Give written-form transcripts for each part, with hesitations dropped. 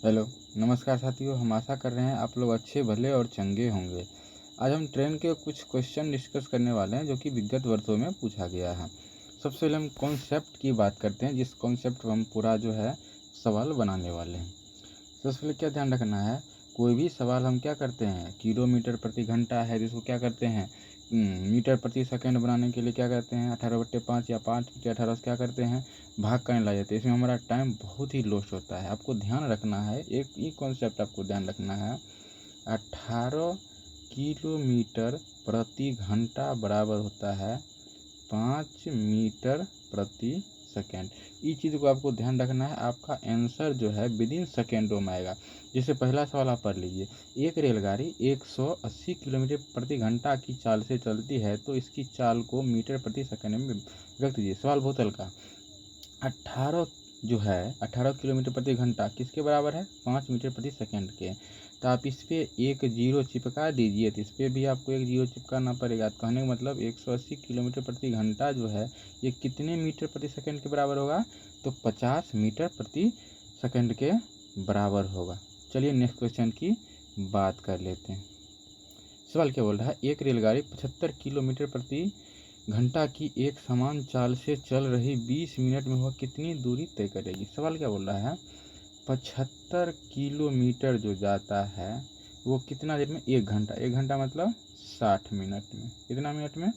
Hello, नमस्कार साथियों। हम आशा कर रहे हैं आप लोग अच्छे भले और चंगे होंगे। आज हम ट्रेन के कुछ क्वेश्चन डिस्कस करने वाले हैं जो कि विगत वर्षों में पूछा गया है। सबसे पहले हम कॉन्सेप्ट की बात करते हैं, जिस कॉन्सेप्ट पर हम पूरा जो है सवाल बनाने वाले हैं। सबसे पहले क्या ध्यान रखना है, कोई भी सवाल हम क्या करते हैं, किलोमीटर प्रति घंटा है जिसको क्या करते हैं मीटर प्रति सेकंड बनाने के लिए क्या करते हैं 18/5 या 5/18 से क्या करते हैं भाग करने लग जाते हैं। इसमें हमारा टाइम बहुत ही लॉस होता है। आपको ध्यान रखना है, एक ही कॉन्सेप्ट आपको ध्यान रखना है, 18 किलोमीटर प्रति घंटा बराबर होता है 5 मीटर प्रति सेकेंड। इस चीज़ को आपको ध्यान रखना है। आपका आंसर जो है विदिन सेकेंडों में आएगा। जैसे पहला सवाल आप पढ़ लीजिए, एक रेलगाड़ी 180 किलोमीटर प्रति घंटा की चाल से चलती है तो इसकी चाल को मीटर प्रति सेकंड में व्यक्त कीजिए। सवाल बहुत हल्का। 18 जो है 18 किलोमीटर प्रति घंटा किसके बराबर है, 5 मीटर प्रति सेकंड के। तो आप इस पर एक जीरो चिपका दीजिए, तो इस पर भी आपको एक जीरो चिपकाना पड़ेगा। तो कहने का मतलब 180 किलोमीटर प्रति घंटा जो है ये कितने मीटर प्रति सेकंड के बराबर होगा, तो 50 मीटर प्रति सेकंड के बराबर होगा। चलिए नेक्स्ट क्वेश्चन की बात कर लेते हैं। सवाल क्या बोल रहा है, एक रेलगाड़ी 75 किलोमीटर प्रति घंटा की एक समान चाल से चल रही 20 मिनट में वह कितनी दूरी तय करेगी। सवाल क्या बोल रहा है, 75 किलोमीटर जो जाता है वो कितना देर में, 1 घंटा मतलब 60 मिनट में। कितना मिनट में,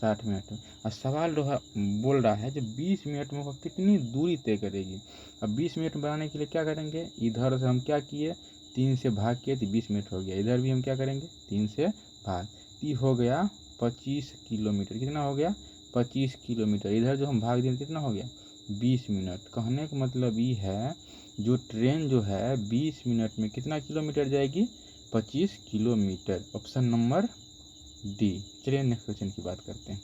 60 मिनट में। और सवाल बोल रहा है जब 20 मिनट में वह कितनी दूरी तय करेगी। अब 20 मिनट बनाने के लिए क्या करेंगे, इधर से हम क्या किए, 3 से भाग किए तो 20 मिनट हो गया। इधर भी हम क्या करेंगे, 3 से भाग, ती हो गया 25 किलोमीटर। कितना हो गया, 25 किलोमीटर। इधर जो हम भाग दिए कितना हो गया, 20 मिनट। कहने का मतलब ये है जो ट्रेन जो है 20 मिनट में कितना किलोमीटर जाएगी, 25 किलोमीटर। Option number D. चलिए नेक्स्ट क्वेश्चन की बात करते हैं।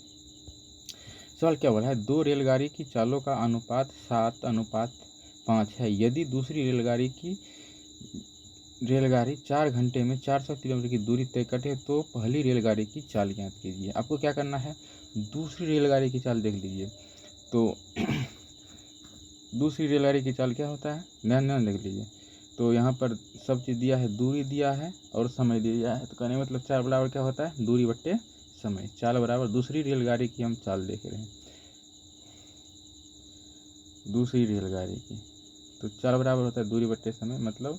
सवाल क्या बोला है, दो रेलगाड़ी की चालों का अनुपात 7:5 है। यदि दूसरी रेलगाड़ी 4 घंटे में 400 किलोमीटर की दूरी तय करते तो पहली रेलगाड़ी की चाल ज्ञात कीजिए। आपको क्या करना है, दूसरी रेलगाड़ी की चाल देख लीजिए। तो दूसरी रेलगाड़ी की चाल क्या होता है, ध्यान देख लीजिए। तो यहाँ पर सब चीज़ दिया है, दूरी दिया है और समय दिया है। तो कहने मतलब चाल बराबर क्या होता है, दूरी बट्टे समय। चाल बराबर दूसरी रेलगाड़ी की हम चाल देख रहे हैं, दूसरी रेलगाड़ी की। तो चाल बराबर होता है दूरी बट्टे समय, मतलब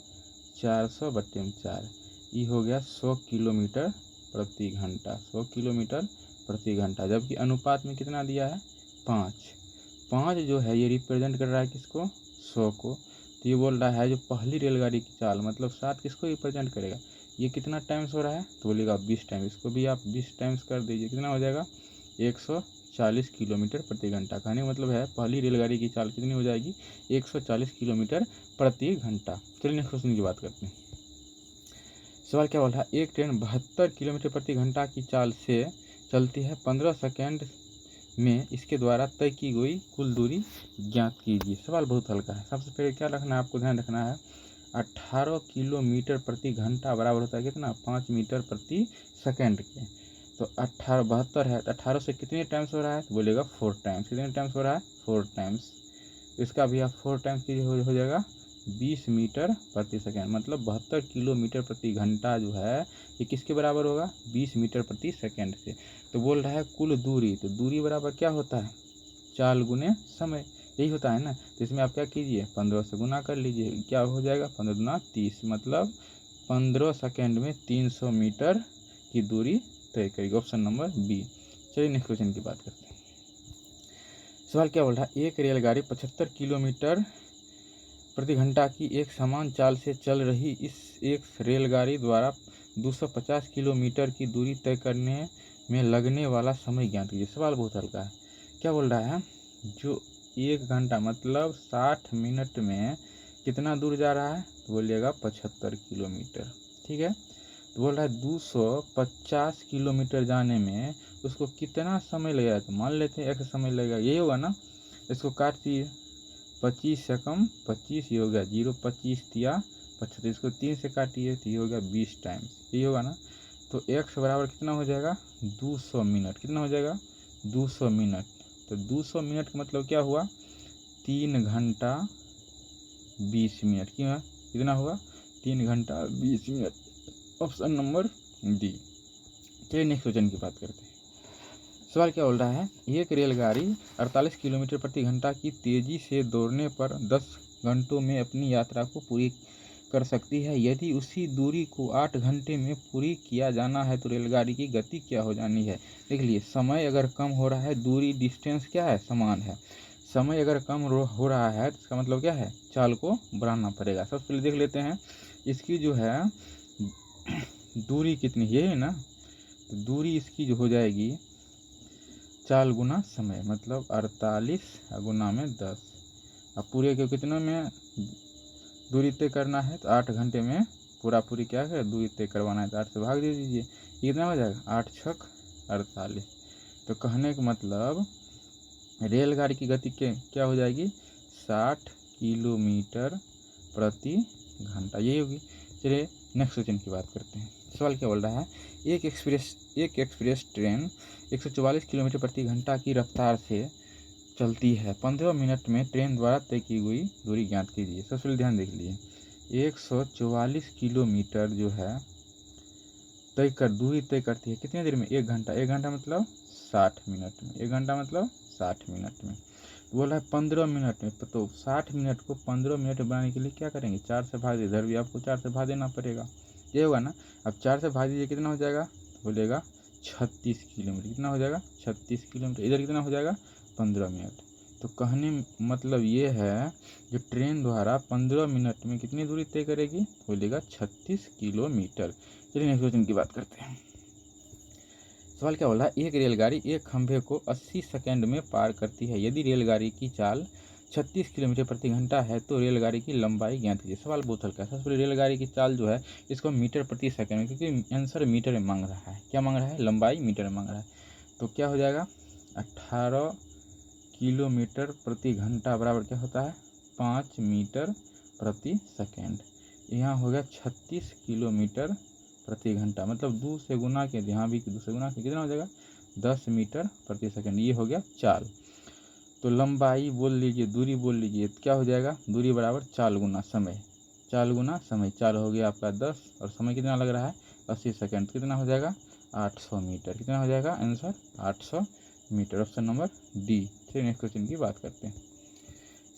400/4। ये हो गया 100 किलोमीटर प्रति घंटा, 100 किलोमीटर प्रति घंटा। जबकि अनुपात में कितना दिया है, 5 जो है ये रिप्रेजेंट कर रहा है किसको, 100 को। तो ये बोल रहा है जो पहली रेलगाड़ी की चाल मतलब 7 किसको रिप्रेजेंट करेगा, ये कितना टाइम्स हो रहा है, तो बोलेगा 20 टाइम। इसको भी आप 20 टाइम्स कर दीजिए, कितना हो जाएगा, 140 किलोमीटर प्रति घंटा। कहने का मतलब है पहली रेलगाड़ी की चाल कितनी हो जाएगी, 140 किलोमीटर प्रति घंटा। चलिए नेक्स्ट क्वेश्चन की बात करते हैं। सवाल क्या बोल रहा है, एक ट्रेन 72 किलोमीटर प्रति घंटा की चाल से चलती है, 15 सेकेंड में इसके द्वारा तय की गई कुल दूरी ज्ञात कीजिए। सवाल बहुत हल्का है। सबसे पहले क्या रखना है, आपको ध्यान रखना है 18 किलोमीटर प्रति घंटा बराबर होता है कितना, 5 मीटर प्रति सेकंड के। तो 72 है तो 18 से कितने टाइम्स हो रहा है, तो बोलेगा 4 टाइम्स। कितने टाइम्स हो रहा है, 4 टाइम्स। इसका भी आप 4 टाइम्स की हो जाएगा 20 मीटर प्रति सेकंड, मतलब 72 किलोमीटर प्रति घंटा जो है ये किसके बराबर होगा, 20 मीटर प्रति सेकंड से। तो बोल रहा है कुल दूरी, तो दूरी बराबर क्या होता है, चाल गुने समय, यही होता है ना। तो इसमें आप क्या कीजिए, 15 से गुना कर लीजिए, क्या हो जाएगा, 15 दूना 30, मतलब 15 सेकेंड में 300 मीटर की दूरी तय करेगी। Option number B. चलिए नेक्स्ट क्वेश्चन की बात करते हैं। सवाल क्या बोल रहा है, एक रेलगाड़ी 75 किलोमीटर प्रति घंटा की एक समान चाल से चल रही इस एक रेलगाड़ी द्वारा 250 किलोमीटर की दूरी तय करने में लगने वाला समय ज्ञात कीजिए। सवाल बहुत हल्का है। क्या बोल रहा है, जो 1 घंटा मतलब 60 मिनट में कितना दूर जा रहा है, तो बोलिएगा 75 किलोमीटर। ठीक है। तो बोल रहा है 250 किलोमीटर जाने में उसको कितना समय लगेगा, तो मान लेते हैं 1 समय लगेगा, यही होगा ना। इसको काट दिए, 25 से कम 25, ये हो गया 0, 25 तिया 75, इसको 3 से काटिए तो ये हो गया 20 टाइम्स, ये होगा ना। तो x बराबर कितना हो जाएगा, 200 मिनट। कितना हो जाएगा, 200 मिनट। तो 200 मिनट का मतलब क्या हुआ, 3 घंटा 20 मिनट। क्यों है, कितना हुआ 3 घंटा 20 मिनट। Option number D. चलिए नेक्स्ट क्वेश्चन की बात करते हैं। सवाल क्या बोल रहा है, एक रेलगाड़ी 48 किलोमीटर प्रति घंटा की तेजी से दौड़ने पर 10 घंटों में अपनी यात्रा को पूरी कर सकती है। यदि उसी दूरी को 8 घंटे में पूरी किया जाना है तो रेलगाड़ी की गति क्या हो जानी है। देख लिए, समय अगर कम हो रहा है, दूरी डिस्टेंस क्या है, समान है। समय अगर कम हो रहा है तो इसका मतलब क्या है, चाल को बढ़ाना पड़ेगा। सबसे पहले देख लेते हैं इसकी जो है दूरी कितनी है ना, तो दूरी इसकी जो हो जाएगी चाल गुना समय, मतलब 48 गुना में 10। अब पूरे के कितने में दूरी तय करना है, तो 8 घंटे में पूरी क्या है दूरी तय करवाना है, तो 8 से भाग दे दीजिए। ये कितना हो जाएगा 8 छक 48। तो कहने का मतलब रेलगाड़ी की गति क्या हो जाएगी 60 किलोमीटर प्रति घंटा, यही होगी। चलिए नेक्स्ट क्वेश्चन की बात करते हैं। सवाल क्या बोल रहा है, एक एक्सप्रेस ट्रेन 144 किलोमीटर प्रति घंटा की रफ्तार से चलती है। 15 मिनट में ट्रेन द्वारा तय की हुई दूरी ज्ञात कीजिए। सबसे पहले ध्यान देख लीजिए, 144 किलोमीटर जो है दूरी तय करती है कितनी देर में, 1 घंटा। 1 घंटा मतलब 60 मिनट में, 1 घंटा मतलब 60 मिनट में। तो बोला है 15 मिनट में, तो 60 मिनट को 15 मिनट बनाने के लिए क्या करेंगे, 4 से भाग दे, इधर भी आपको 4 से भाग देना पड़ेगा, ये होगा ना। अब 4 से भाग दीजिए, कितना हो जाएगा, बोलेगा 36 किलोमीटर। कितना हो जाएगा 36 किलोमीटर। इधर कितना हो जाएगा 15 मिनट। तो कहने मतलब ये है जो ट्रेन द्वारा 15 मिनट में कितनी दूरी तय करेगी, बोलेगा 36 किलोमीटर। चलिए नेक्स्ट क्वेश्चन की बात करते हैं। सवाल क्या बोला, एक रेलगाड़ी एक खंभे को 80 सेकंड में पार करती है। यदि रेलगाड़ी की चाल 36 किलोमीटर प्रति घंटा है तो रेलगाड़ी की लंबाई ज्ञात कीजिए। सवाल बहुत हल्का है। सबसे पहले रेलगाड़ी की चाल जो है इसको मीटर प्रति सेकंड में, क्योंकि आंसर मीटर में मांग रहा है, क्या मांग रहा है, लंबाई मीटर में मांग रहा है। तो क्या हो जाएगा 18 किलोमीटर प्रति घंटा बराबर क्या होता है 5 मीटर प्रति सेकेंड। यहाँ हो गया 36 किलोमीटर प्रति घंटा, मतलब 2 से गुना के, यहाँ भी 2 से गुना के, कितना हो जाएगा 10 मीटर प्रति सेकंड। ये हो गया चाल। तो लंबाई बोल लीजिए, दूरी बोल लीजिए, तो क्या हो जाएगा, दूरी बराबर चाल गुना समय, चाल गुना समय। चाल हो गया आपका 10 और समय कितना लग रहा है 80 सेकंड, कितना हो जाएगा 800 मीटर। कितना हो जाएगा आंसर 800 मीटर। Option number D. चलिए नेक्स्ट क्वेश्चन की बात करते हैं।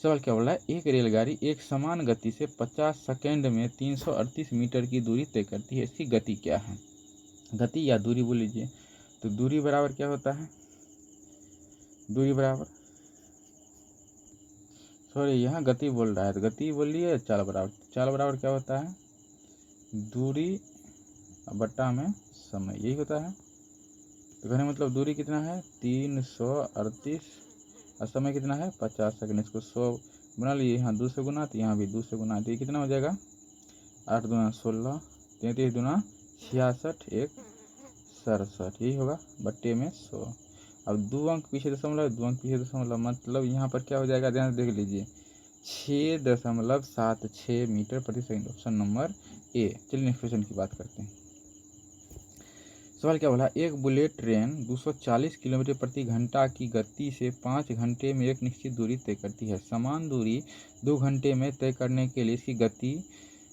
सवाल क्या बोला है, एक रेलगाड़ी एक समान गति से 50 सेकंड में 338 मीटर की दूरी तय करती है। इसकी गति क्या है, गति या दूरी बोल लीजिए। तो दूरी बराबर क्या होता है, दूरी बराबर, सॉरी यहाँ गति बोल रहा है तो गति बोलिए, चाल बराबर, चाल बराबर क्या होता है दूरी बट्टा में समय, यही होता है। तो कहने मतलब दूरी कितना है 338 और समय कितना है 50 सेकंड। इसको 100 बना लिए, यहाँ 2 से गुना, तो यहाँ भी 2 से गुना, तो ये कितना हो जाएगा 8 दूना 16, 33 दूना 66, 1 67, यही होगा बट्टे में 100। अब 2 अंक पीछे दशमलव, 2 अंक पीछे दशमलव, मतलब यहाँ पर क्या हो जाएगा, ध्यान से देख लीजिए 6.76 मीटर प्रति सेकंड। Option number A. चलिए नेक्स्ट क्वेश्चन की बात करते हैं। सवाल क्या बोला, एक बुलेट ट्रेन 240 किलोमीटर प्रति घंटा की गति से 5 घंटे में एक निश्चित दूरी तय करती है। समान दूरी 2 घंटे में तय करने के लिए इसकी गति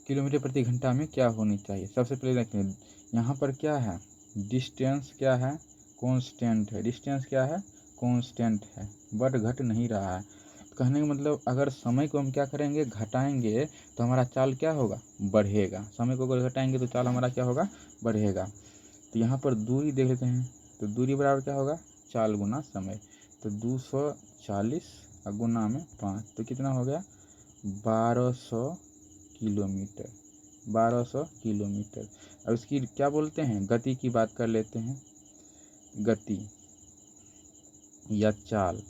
किलोमीटर प्रति घंटा में क्या होनी चाहिए। सबसे पहले देखें यहाँ पर क्या है, डिस्टेंस क्या है, कांस्टेंट है। डिस्टेंस क्या है, कांस्टेंट है, बढ़ घट नहीं रहा है। तो कहने का मतलब अगर समय को हम क्या करेंगे, घटाएंगे, तो हमारा चाल क्या होगा, बढ़ेगा। समय को अगर घटाएंगे तो चाल हमारा क्या होगा, बढ़ेगा। तो यहाँ पर दूरी देख लेते हैं, तो दूरी बराबर क्या होगा, चाल गुना समय। तो 240 गुना में 5, तो कितना हो गया 1200 किलोमीटर, 1200 किलोमीटर। अब इसकी क्या बोलते हैं, गति की बात कर लेते हैं, गति या चाल।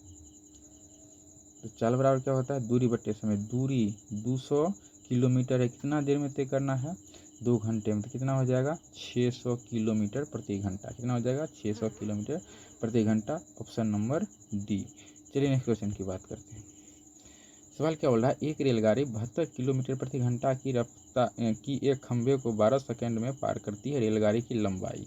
तो चाल बराबर क्या होता है, दूरी बट्टे समय। दूरी 200 किलोमीटर है, कितना देर में तय करना है, 2 घंटे में। तो कितना हो जाएगा 600 किलोमीटर प्रति घंटा। कितना हो जाएगा 600 किलोमीटर प्रति घंटा। Option number D. चलिए नेक्स्ट क्वेश्चन की बात करते हैं। सवाल क्या बोल रहा है, एक रेलगाड़ी 72 किलोमीटर प्रति घंटा की रफ्तार की एक खंभे को 12 सेकंड में पार करती है। रेलगाड़ी की लंबाई,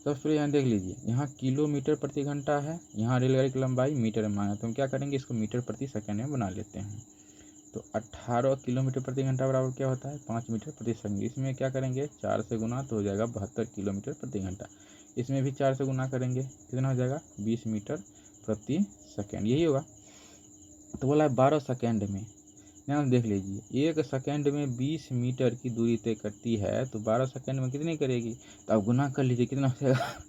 सबसे पहले यहाँ देख लीजिए, यहाँ किलोमीटर प्रति घंटा है, यहाँ रेलगाड़ी की लंबाई मीटर में मांगा, तो हम क्या करेंगे, इसको मीटर प्रति सेकंड में बना लेते हैं। तो 18 किलोमीटर प्रति घंटा बराबर क्या होता है 5 मीटर प्रति सेकंड। इसमें क्या करेंगे 4 से गुना तो हो जाएगा 72 किलोमीटर प्रति घंटा। इसमें भी 4 से गुना करेंगे कितना हो जाएगा 20 मीटर प्रति सेकंड, यही होगा। तो बोला है 12 सेकंड में, यहाँ देख लीजिए 1 सेकंड में 20 मीटर की दूरी तय करती है, तो 12 सेकंड में कितनी करेगी, तो आप गुना कर लीजिए कितना हो जाएगा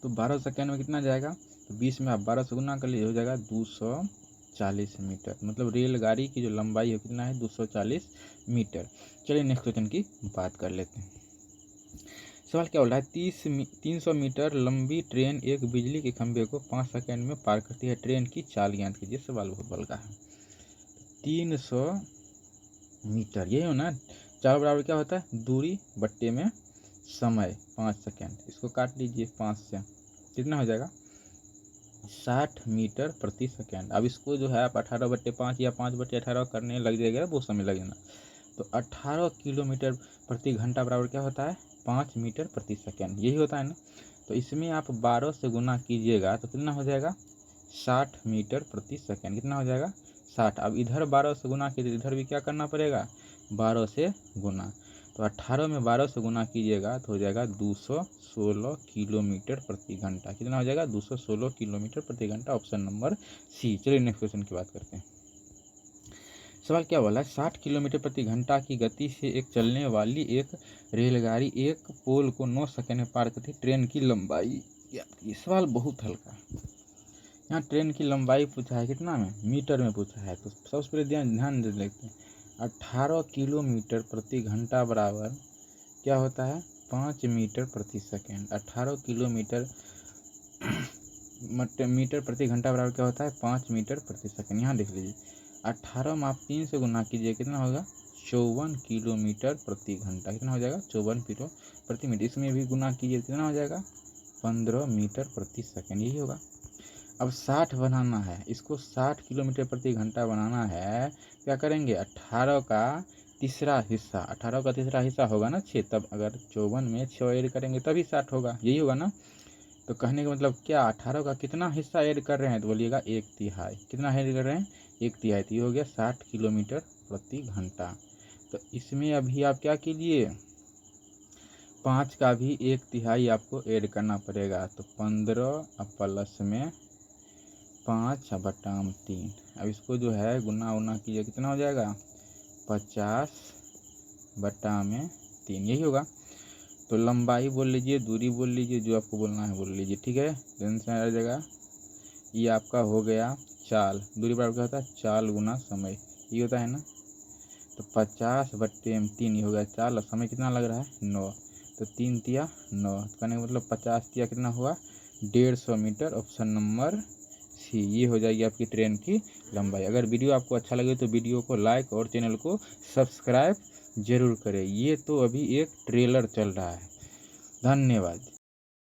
तो 12 सेकंड में कितना जाएगा, तो 20 में आप 12 से गुना कर लीजिए हो जाएगा 240 मीटर। मतलब रेलगाड़ी की जो लंबाई है कितना है 240 मीटर। चलिए नेक्स्ट क्वेश्चन की बात कर लेते हैं। सवाल क्या बोल रहा है 300 मीटर लंबी ट्रेन एक बिजली के खंभे को 5 सेकंड में पार करती है, ट्रेन की चाल ज्ञात कीजिए। सवाल बहुत बल का है। 300 मीटर यही हो ना, चाल बराबर क्या होता है दूरी बट्टे में समय 5 सेकंड, इसको काट लीजिए 5 से कितना हो जाएगा 60 मीटर प्रति सेकंड। अब इसको जो है आप 18/5 या 5/18 करने लग जाएगा, वो समय लगेगा। तो 18 किलोमीटर प्रति घंटा बराबर क्या होता है 5 मीटर प्रति सेकंड, यही होता है ना। तो इसमें आप 12 से गुना कीजिएगा तो कितना हो जाएगा 60 मीटर प्रति सेकंड, कितना हो जाएगा 60। अब इधर 12 से गुना कीजिए, इधर भी क्या करना पड़ेगा 12 से गुना। तो 18 में 12 से गुना कीजिएगा तो हो जाएगा 216 किलोमीटर प्रति घंटा, कितना हो जाएगा 216 किलोमीटर प्रति घंटा, ऑप्शन नंबर सी। चलिए नेक्स्ट क्वेश्चन की बात करते हैं। सवाल क्या बोला है 60 किलोमीटर प्रति घंटा की गति से एक चलने वाली एक रेलगाड़ी एक पोल को 9 सेकंड में पार करती, ट्रेन की लंबाई। ये सवाल बहुत हल्का है। यहाँ ट्रेन की लंबाई पूछा है कितना में मीटर में पूछा है, तो सबसे पहले ध्यान दे लेते हैं 18 किलोमीटर प्रति घंटा बराबर क्या होता है 5 मीटर प्रति सेकंड। 18 किलोमीटर मीटर प्रति घंटा बराबर क्या होता है 5 मीटर प्रति सेकंड। यहाँ देख लीजिए 18 में आप 3 से गुना कीजिए कितना होगा 54 किलोमीटर प्रति घंटा, कितना हो जाएगा 54 किलो प्रति मिनट। इसमें भी गुना कीजिए कितना हो जाएगा 15 मीटर प्रति सेकंड, यही होगा। अब 60 बनाना है, इसको 60 किलोमीटर प्रति घंटा बनाना है, क्या करेंगे 18 का तीसरा हिस्सा होगा ना 6, तब अगर 54 में 6 ऐड करेंगे तभी 60 होगा, यही होगा ना। तो कहने का मतलब क्या 18 का कितना हिस्सा ऐड कर रहे हैं, तो बोलिएगा 1/3। कितना ऐड कर रहे हैं 1/3, तो ये हो गया 60 किलोमीटर प्रति घंटा। तो इसमें अभी आप क्या कीजिए 5 का भी 1/3 आपको ऐड करना पड़ेगा, तो 15 प्लस में 5/3। अब इसको जो है गुना कीजिए कितना हो जाएगा 50/3, यही होगा। तो लंबाई बोल लीजिए, दूरी बोल लीजिए, जो आपको बोलना है बोल लीजिए, ठीक है। टेंशन आ जाएगा। ये आपका हो गया चाल, दूरी बराबर क्या होता है चाल गुना समय, ये होता है ना। तो 50/3 ये हो गया चाल, और समय कितना लग रहा है 9, तो 3 तिया 9, कहने का मतलब 50 तिया कितना हुआ 150 मीटर, ऑप्शन नंबर सी। ये हो जाएगी आपकी ट्रेन की लंबाई। अगर वीडियो आपको अच्छा लगे तो वीडियो को लाइक और चैनल को सब्सक्राइब जरूर करें। ये तो अभी एक ट्रेलर चल रहा है। धन्यवाद।